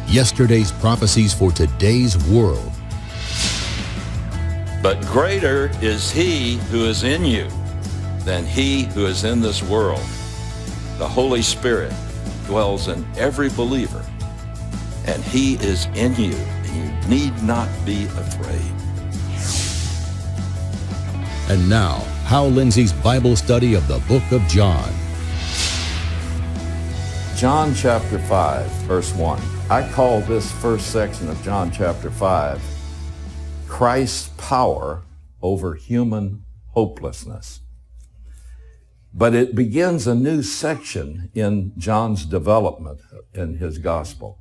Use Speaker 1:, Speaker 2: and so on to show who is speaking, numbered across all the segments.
Speaker 1: Yesterday's prophecies for today's world.
Speaker 2: But greater is he who is in you than he who is in this world. The Holy Spirit dwells in every believer, and he is in you, and you need not be afraid.
Speaker 1: And now, Hal Lindsey's Bible study of the book of John.
Speaker 3: John chapter 5, verse 1. I call this first section of John chapter 5, Christ's power over human hopelessness. But it begins a new section in John's development in his gospel.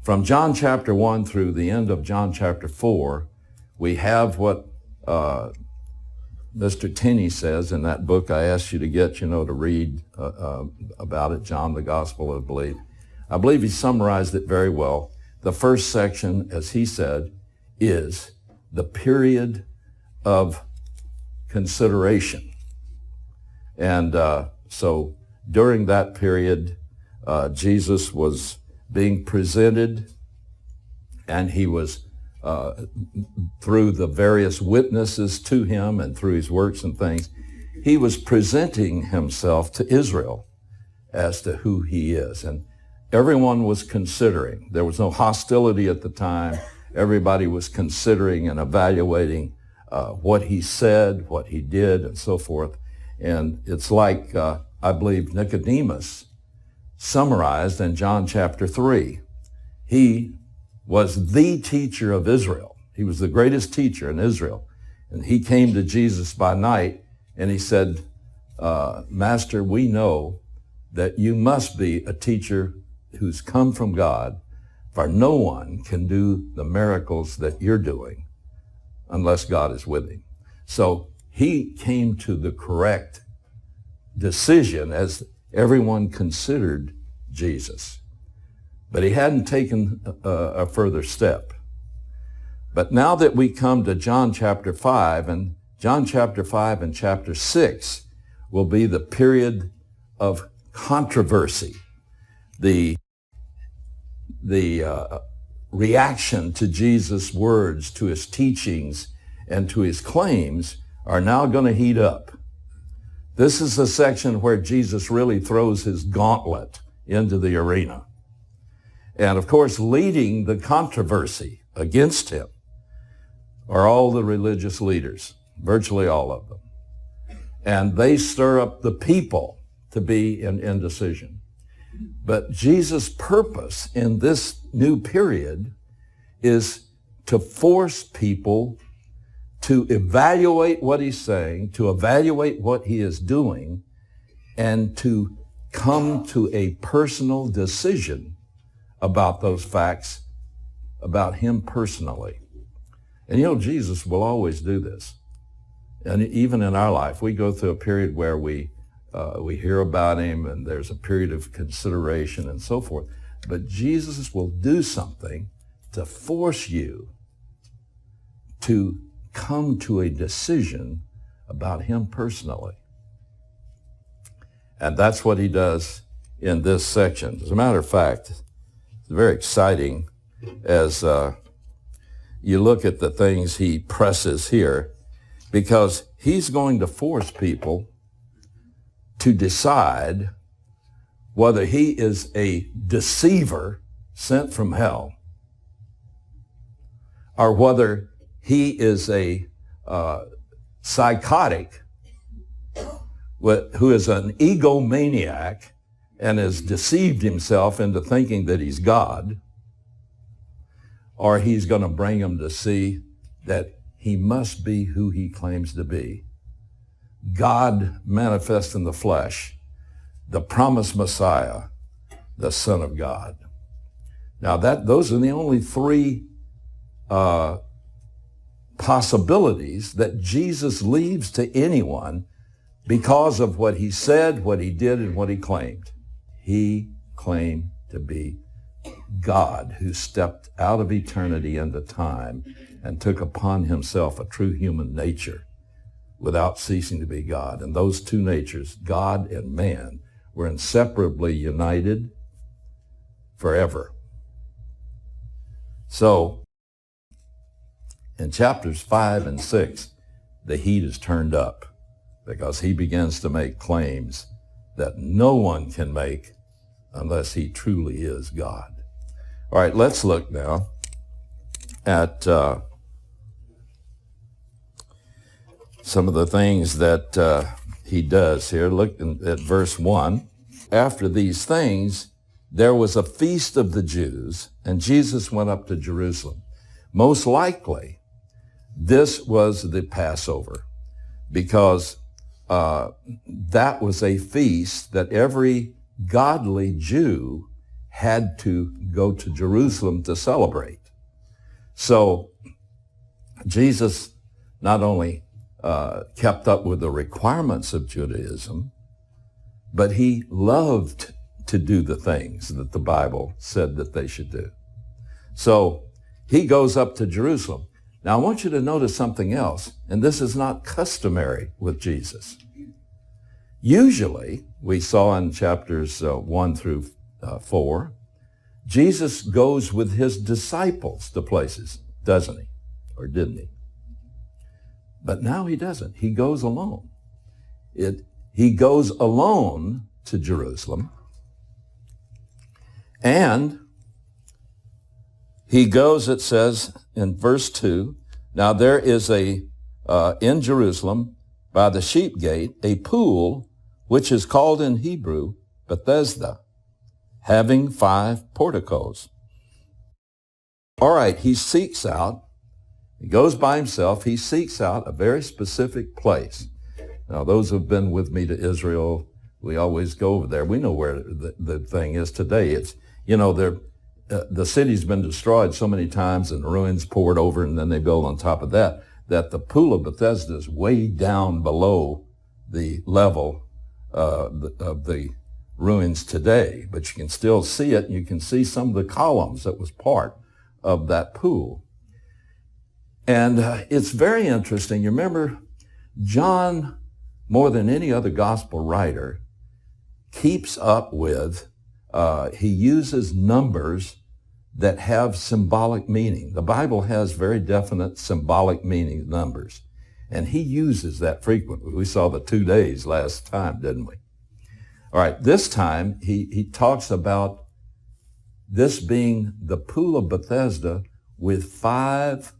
Speaker 3: From John chapter 1 through the end of John chapter 4, we have what Mr. Tenney says in that book I asked you to get, to read about it, John, the Gospel of Belief. I believe he summarized it very well. The first section, as he said, is the period of consideration. And so during that period, Jesus was being presented, and he was, through the various witnesses to him and through his works and things, he was presenting himself to Israel as to who he is. And everyone was considering. There was no hostility at the time. Everybody was considering and evaluating what he said, what he did, and so forth. And it's like, I believe, Nicodemus summarized in John chapter 3. He was the teacher of Israel. He was the greatest teacher in Israel. And he came to Jesus by night, and he said, Master, we know that you must be a teacher who's come from God, for no one can do the miracles that you're doing unless God is with him. So he came to the correct decision as everyone considered Jesus. But he hadn't taken a further step. But now that we come to John chapter 5, and John chapter 5 and chapter 6 will be the period of controversy. The reaction to Jesus' words, to his teachings, and to his claims are now going to heat up. This is the section where Jesus really throws his gauntlet into the arena. And of course, leading the controversy against him are all the religious leaders, virtually all of them. And they stir up the people to be in indecision. But Jesus' purpose in this new period is to force people to evaluate what he's saying, to evaluate what he is doing, and to come to a personal decision about those facts, about him personally. And Jesus will always do this. And even in our life, we go through a period where we hear about him, and there's a period of consideration and so forth. But Jesus will do something to force you to come to a decision about him personally. And that's what he does in this section. As a matter of fact, it's very exciting as you look at the things he presses here, because he's going to force people to decide whether he is a deceiver sent from hell, or whether he is a psychotic who is an egomaniac and has deceived himself into thinking that he's God, or he's going to bring them to see that he must be who he claims to be. God manifest in the flesh, the promised Messiah, the Son of God. Now those are the only three possibilities that Jesus leaves to anyone because of what he said, what he did, and what he claimed. He claimed to be God who stepped out of eternity into time and took upon himself a true human nature without ceasing to be God. And those two natures, God and man, were inseparably united forever. So in chapters 5 and 6, the heat is turned up because he begins to make claims that no one can make unless he truly is God. All right, let's look now at some of the things that he does here. Look at verse 1. After these things, there was a feast of the Jews, and Jesus went up to Jerusalem. Most likely, this was the Passover, because that was a feast that every godly Jew had to go to Jerusalem to celebrate. So Jesus not only kept up with the requirements of Judaism, but he loved to do the things that the Bible said that they should do. So he goes up to Jerusalem. Now I want you to notice something else, and this is not customary with Jesus. Usually, we saw in chapters 1 through 4, Jesus goes with his disciples to places, doesn't he? Or didn't he? But now he doesn't. He goes alone. He goes alone to Jerusalem. And he goes, it says in verse 2, now there is in Jerusalem by the sheep gate a pool which is called in Hebrew Bethesda, having 5 porticos. All right, he goes by himself, he seeks out a very specific place. Now, those who have been with me to Israel, we always go over there. We know where the thing is today. It's, the city's been destroyed so many times and ruins poured over, and then they build on top of that the Pool of Bethesda is way down below the level of the ruins today. But you can still see it, and you can see some of the columns that was part of that pool. And it's very interesting. You remember, John, more than any other gospel writer, keeps up with, he uses numbers that have symbolic meaning. The Bible has very definite symbolic meaning numbers, and he uses that frequently. We saw the 2 days last time, didn't we? All right, this time he talks about this being the Pool of Bethesda with 5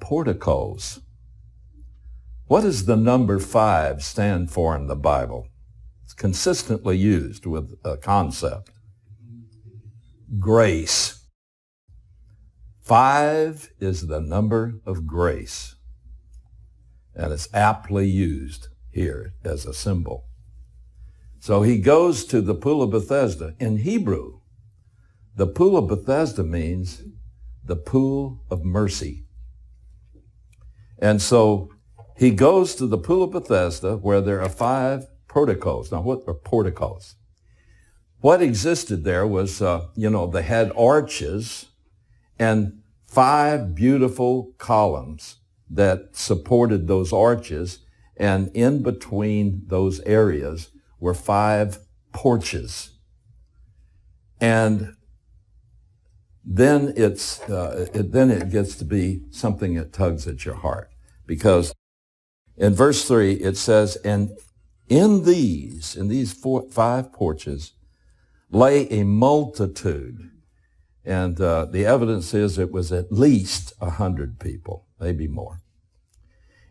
Speaker 3: porticos. What does the number 5 stand for in the Bible? It's consistently used with a concept. Grace. 5 is the number of grace, and it's aptly used here as a symbol. So he goes to the Pool of Bethesda. In Hebrew, the Pool of Bethesda means the pool of mercy. And so he goes to the Pool of Bethesda where there are 5 porticos. Now, what are porticos? What existed there was, they had arches and 5 beautiful columns that supported those arches, and in between those areas were 5 porches. And then it gets to be something that tugs at your heart, because in verse 3 it says, and in these 5 porches lay a multitude. And the evidence is it was at least 100 people, maybe more.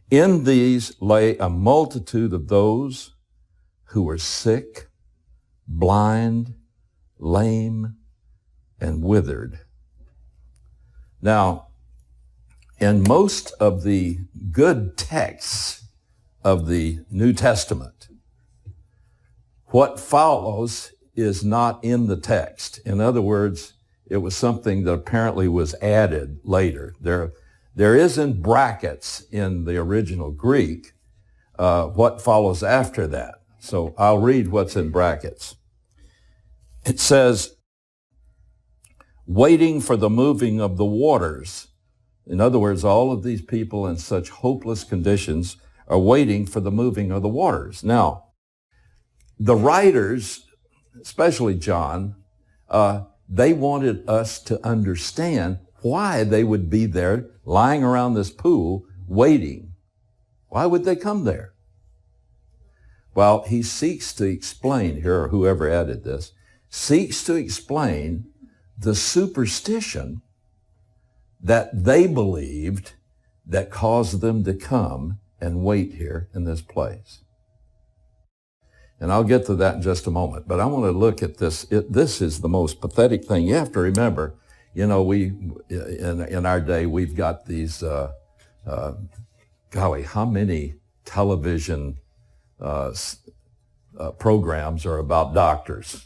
Speaker 3: In these lay a multitude of those who were sick, blind, lame, and withered. Now, in most of the good texts of the New Testament, what follows is not in the text. In other words, it was something that apparently was added later. There is in brackets in the original Greek what follows after that. So I'll read what's in brackets. It says, waiting for the moving of the waters. In other words, all of these people in such hopeless conditions are waiting for the moving of the waters. Now, the writers, especially John, they wanted us to understand why they would be there lying around this pool waiting. Why would they come there? Well, he seeks to explain here, or whoever added this, seeks to explain the superstition that they believed that caused them to come and wait here in this place. And I'll get to that in just a moment, but I want to look at this. This is the most pathetic thing. You have to remember, you know, we, in our day, we've got these, golly, how many television programs are about doctors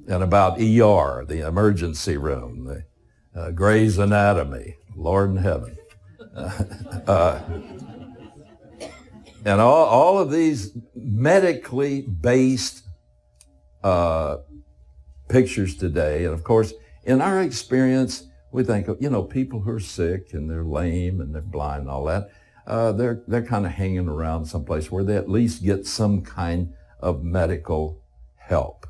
Speaker 3: and about ER, the emergency room, the Grey's Anatomy, Lord in heaven. And all of these medically based pictures today, and of course, in our experience, we think, you know, people who are sick and they're lame and they're blind and all that, they're kind of hanging around someplace where they at least get some kind of medical help.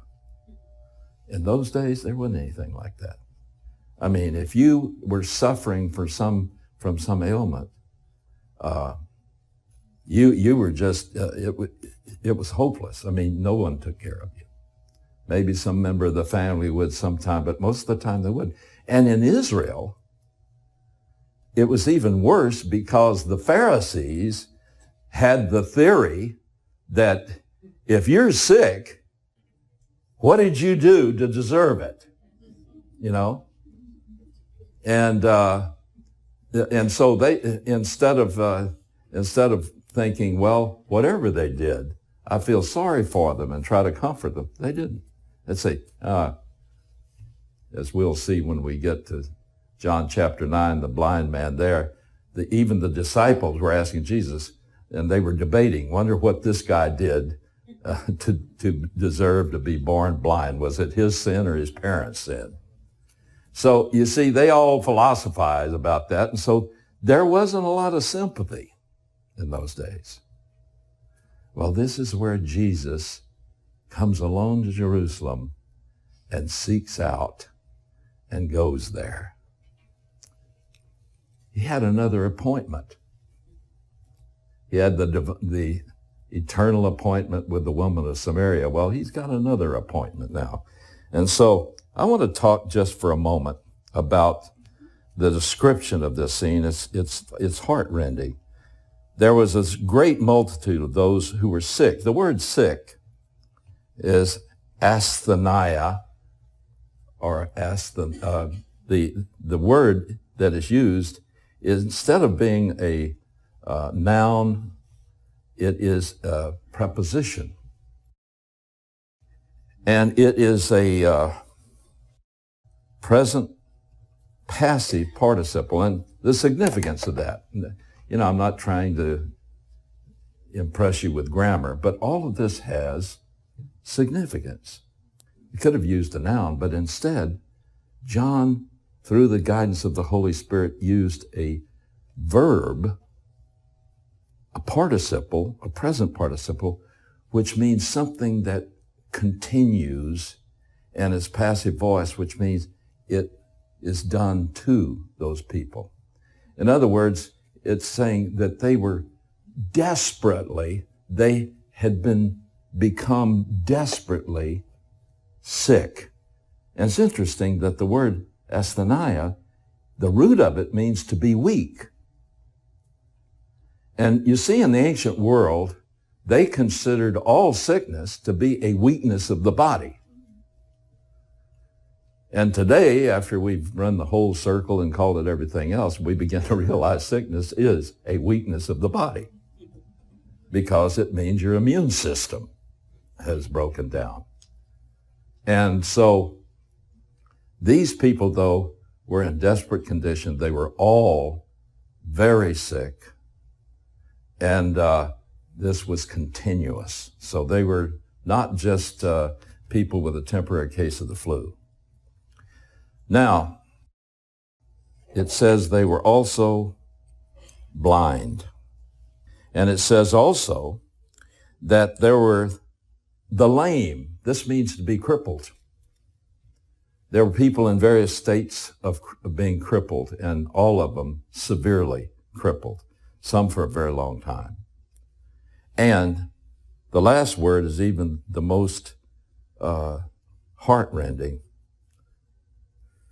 Speaker 3: In those days, there wasn't anything like that. I mean, if you were suffering from some ailment, you were just, it was hopeless. I mean, no one took care of you. Maybe some member of the family would sometime, but most of the time they wouldn't. And in Israel, it was even worse because the Pharisees had the theory that if you're sick, what did you do to deserve it? You know? And so they, instead of thinking, well, whatever they did, I feel sorry for them and try to comfort them, they didn't. They'd say, as we'll see when we get to John chapter 9, the blind man there, even the disciples were asking Jesus, and they were debating, wonder what this guy did to deserve to be born blind. Was it his sin or his parents' sin? So you see, they all philosophize about that, and so there wasn't a lot of sympathy in those days. Well, this is where Jesus comes alone to Jerusalem and seeks out and goes there. He had another appointment. He had the eternal appointment with the woman of Samaria. Well, he's got another appointment now. And so I want to talk just for a moment about the description of this scene. It's heart-rending. There was this great multitude of those who were sick. The word sick is asthenia, or the word that is used is, instead of being a noun, it is a preposition. And it is a present passive participle. And the significance of that, you know, I'm not trying to impress you with grammar, but all of this has significance. He could have used a noun, but instead, John, through the guidance of the Holy Spirit, used a verb, a participle, a present participle, which means something that continues, and is passive voice, which means it is done to those people. In other words, it's saying that they were they had become desperately sick. And it's interesting that the word asthenia, the root of it means to be weak. And you see, in the ancient world, they considered all sickness to be a weakness of the body. And today, after we've run the whole circle and called it everything else, we begin to realize sickness is a weakness of the body, because it means your immune system has broken down. And so these people, though, were in desperate condition. They were all very sick. And this was continuous. So they were not just people with a temporary case of the flu. Now, it says they were also blind. And it says also that there were the lame. This means to be crippled. There were people in various states of being crippled, and all of them severely crippled, some for a very long time. And the last word is even the most heartrending,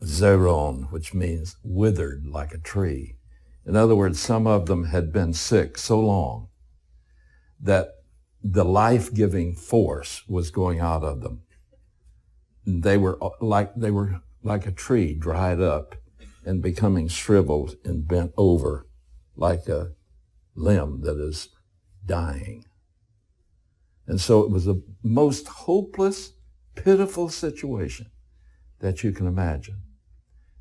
Speaker 3: zeron, which means withered like a tree. In other words, some of them had been sick so long that the life-giving force was going out of them. They were like a tree dried up and becoming shriveled and bent over like a limb that is dying. And so it was the most hopeless, pitiful situation that you can imagine.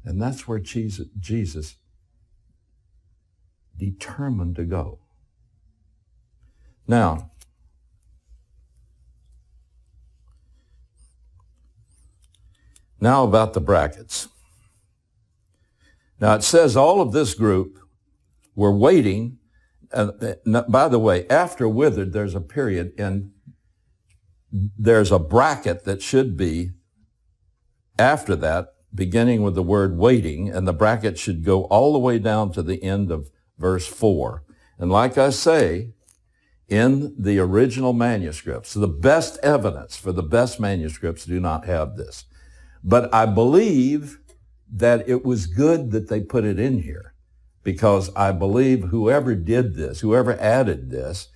Speaker 3: And that's where Jesus determined to go. Now about the brackets. Now it says all of this group were waiting. By the way, after withered, there's a period, and there's a bracket that should be after that, beginning with the word waiting, and the bracket should go all the way down to the end of verse 4. And like I say, in the original manuscripts, the best evidence for the best manuscripts do not have this. But I believe that it was good that they put it in here, because I believe whoever did this, whoever added this,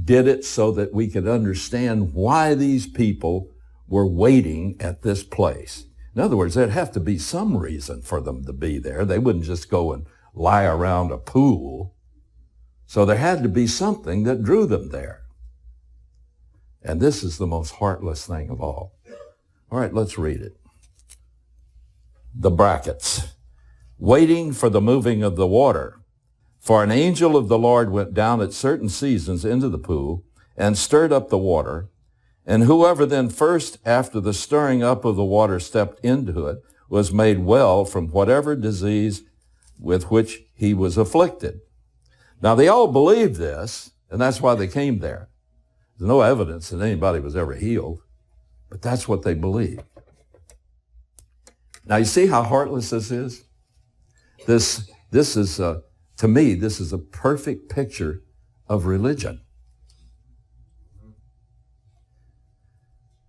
Speaker 3: did it so that we could understand why these people were waiting at this place. In other words, there'd have to be some reason for them to be there. They wouldn't just go and lie around a pool. So there had to be something that drew them there. And this is the most heartless thing of all. All right, let's read it. The brackets. Waiting for the moving of the water. For an angel of the Lord went down at certain seasons into the pool and stirred up the water. And whoever then first after the stirring up of the water stepped into it was made well from whatever disease with which he was afflicted. Now they all believed this, and that's why they came there. There's no evidence that anybody was ever healed, but that's what they believed. Now you see how heartless this is? This is, to me, this is a perfect picture of religion.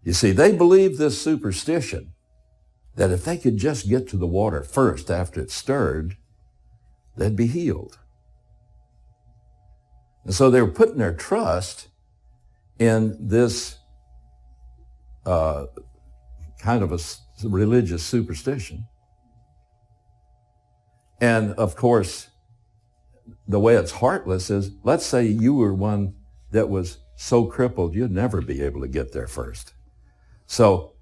Speaker 3: You see, they believed this superstition that if they could just get to the water first after it's stirred, they'd be healed. And so they were putting their trust in this kind of a religious superstition. And of course, the way it's heartless is, let's say you were one that was so crippled you'd never be able to get there first. So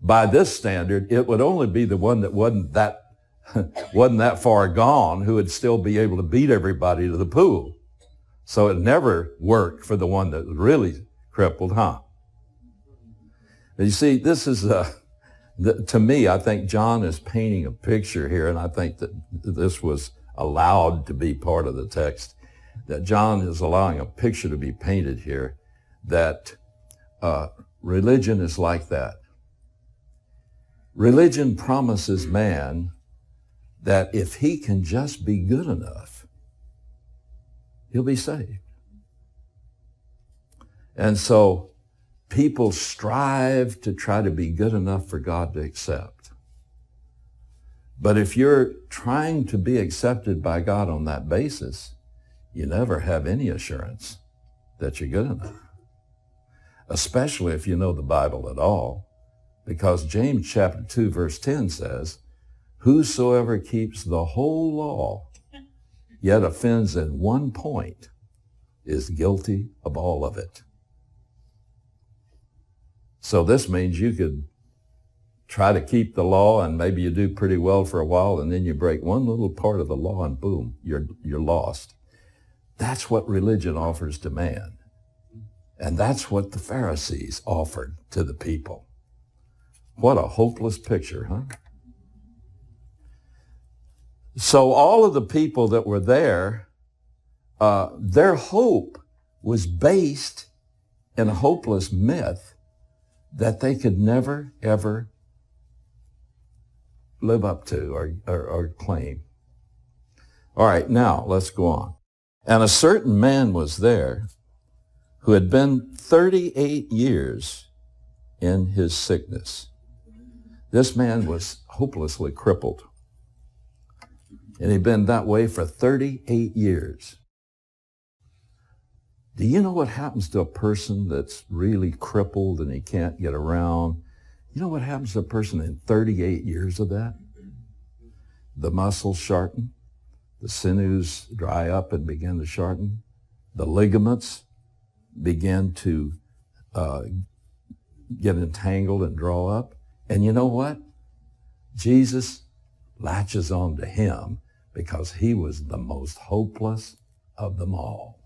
Speaker 3: by this standard, it would only be the one that wasn't that far gone who would still be able to beat everybody to the pool. So it never worked for the one that was really crippled, huh? And you see, this is, to me, I think John is painting a picture here, and I think that this was allowed to be part of the text, that John is allowing a picture to be painted here, that religion is like that. Religion promises man that if he can just be good enough, he'll be saved. And so people strive to try to be good enough for God to accept. But if you're trying to be accepted by God on that basis, you never have any assurance that you're good enough, especially if you know the Bible at all, because James chapter 2 verse 10 says, whosoever keeps the whole law yet offends in one point is guilty of all of it. So this means you could try to keep the law, and maybe you do pretty well for a while, and then you break one little part of the law and boom, you're lost. That's what religion offers to man. And that's what the Pharisees offered to the people. What a hopeless picture, huh? So all of the people that were there, their hope was based in a hopeless myth that they could never, ever live up to or claim. All right, now let's go on. And a certain man was there who had been 38 years in his sickness. This man was hopelessly crippled. And he'd been that way for 38 years. Do you know what happens to a person that's really crippled and he can't get around? You know what happens to a person in 38 years of that? The muscles shorten, the sinews dry up and begin to shorten, the ligaments begin to get entangled and draw up. And you know what? Jesus latches on to him because he was the most hopeless of them all.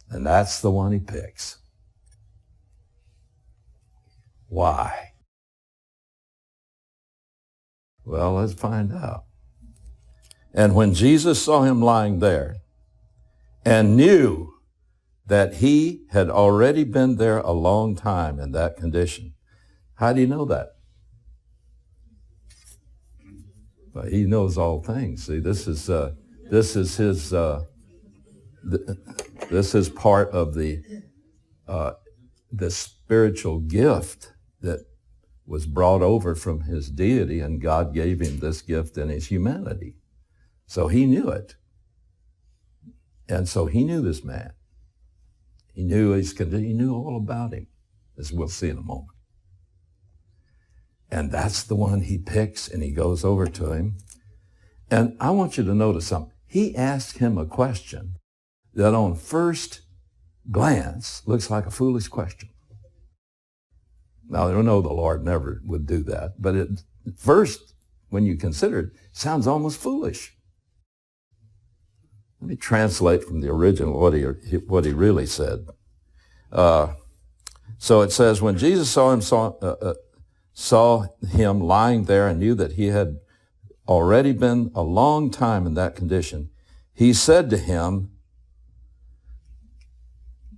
Speaker 3: And that's the one he picks. Why? Well, let's find out. And when Jesus saw him lying there and knew that he had already been there a long time in that condition. How do you know that? Well, he knows all things. See, this is part of the spiritual gift that was brought over from his deity, and God gave him this gift in his humanity. So he knew it. And so he knew this man. He knew his condition. He knew all about him, as we'll see in a moment. And that's the one he picks, and he goes over to him. And I want you to notice something. He asked him a question that on first glance looks like a foolish question. Now, I don't know, the Lord never would do that, but at first, when you consider it, sounds almost foolish. Let me translate from the original what he really said. So it says, when Jesus saw him lying there and knew that he had already been a long time in that condition, he said to him,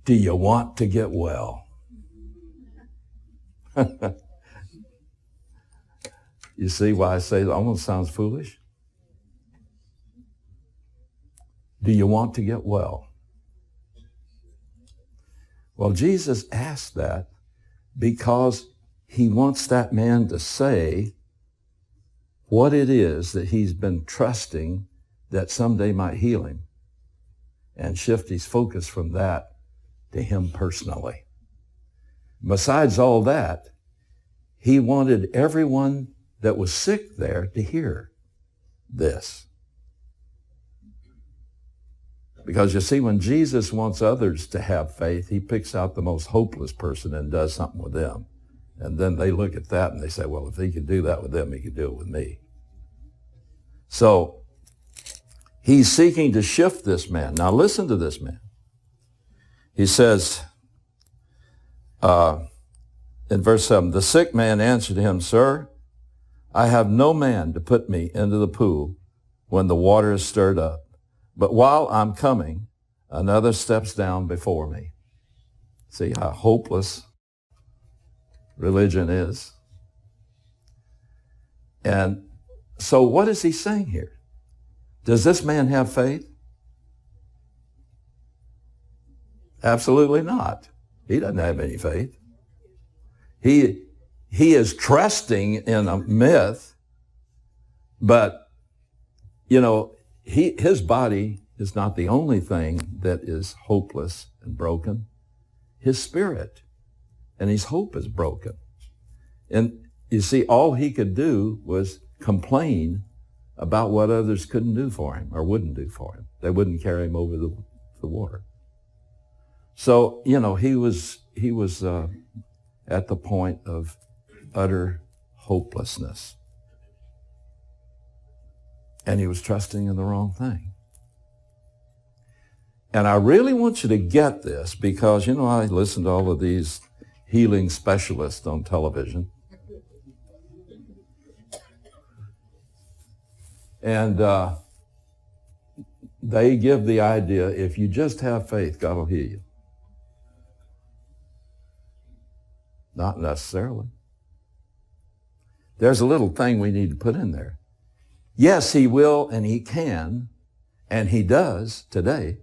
Speaker 3: "Do you want to get well?" You see why I say it almost sounds foolish? Do you want to get well? Well, Jesus asked that because he wants that man to say what it is that he's been trusting that someday might heal him and shift his focus from that to him personally. Besides all that, he wanted everyone that was sick there to hear this. Because you see, when Jesus wants others to have faith, he picks out the most hopeless person and does something with them. And then they look at that and they say, well, if he could do that with them, he could do it with me. So he's seeking to shift this man. Now listen to this man. He says in verse 7, the sick man answered him, "Sir, I have no man to put me into the pool when the water is stirred up. But while I'm coming, another steps down before me." See how hopeless religion is. And so what is he saying here? Does this man have faith? Absolutely not. He doesn't have any faith. He is trusting in a myth, but, you know, his body is not the only thing that is hopeless and broken. His spirit and his hope is broken. And you see, all he could do was complain about what others couldn't do for him or wouldn't do for him. They wouldn't carry him over the water. So, you know, he was at the point of utter hopelessness. And he was trusting in the wrong thing. And I really want you to get this because, you know, I listen to all of these healing specialists on television. And they give the idea, if you just have faith, God will heal you. Not necessarily. there's a little thing we need to put in there. Yes, he will and he can, and he does today,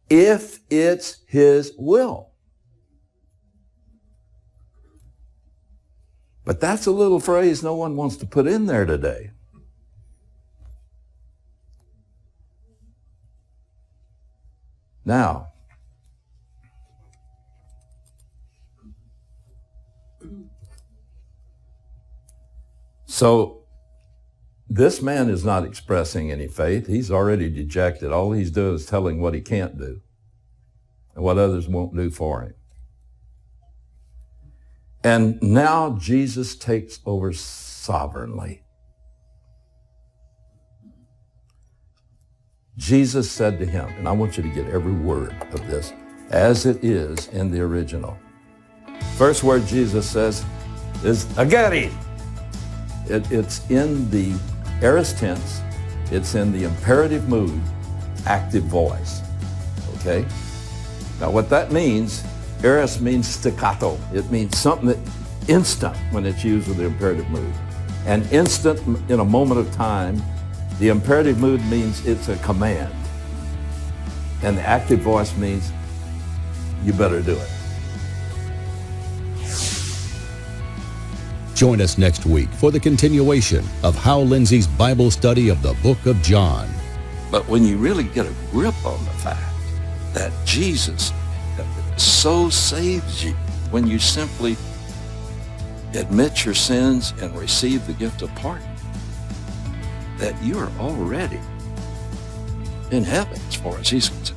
Speaker 3: if it's his will. But that's a little phrase no one wants to put in there today. Now, so this man is not expressing any faith. He's already dejected. All he's doing is telling what he can't do and what others won't do for him. And now Jesus takes over sovereignly. Jesus said to him, and I want you to get every word of this as it is in the original. First word Jesus says is ageri. It's in the aorist tense. It's in the imperative mood, active voice. Okay? Now what that means, aorist means staccato. It means something that instant when it's used with the imperative mood. And instant in a moment of time, the imperative mood means it's a command. And the active voice means you better do it.
Speaker 1: Join us next week for the continuation of Hal Lindsey's Bible study of the book of John.
Speaker 2: But when you really get a grip on the fact that Jesus so saves you, when you simply admit your sins and receive the gift of pardon, that you are already in heaven as far as he's concerned.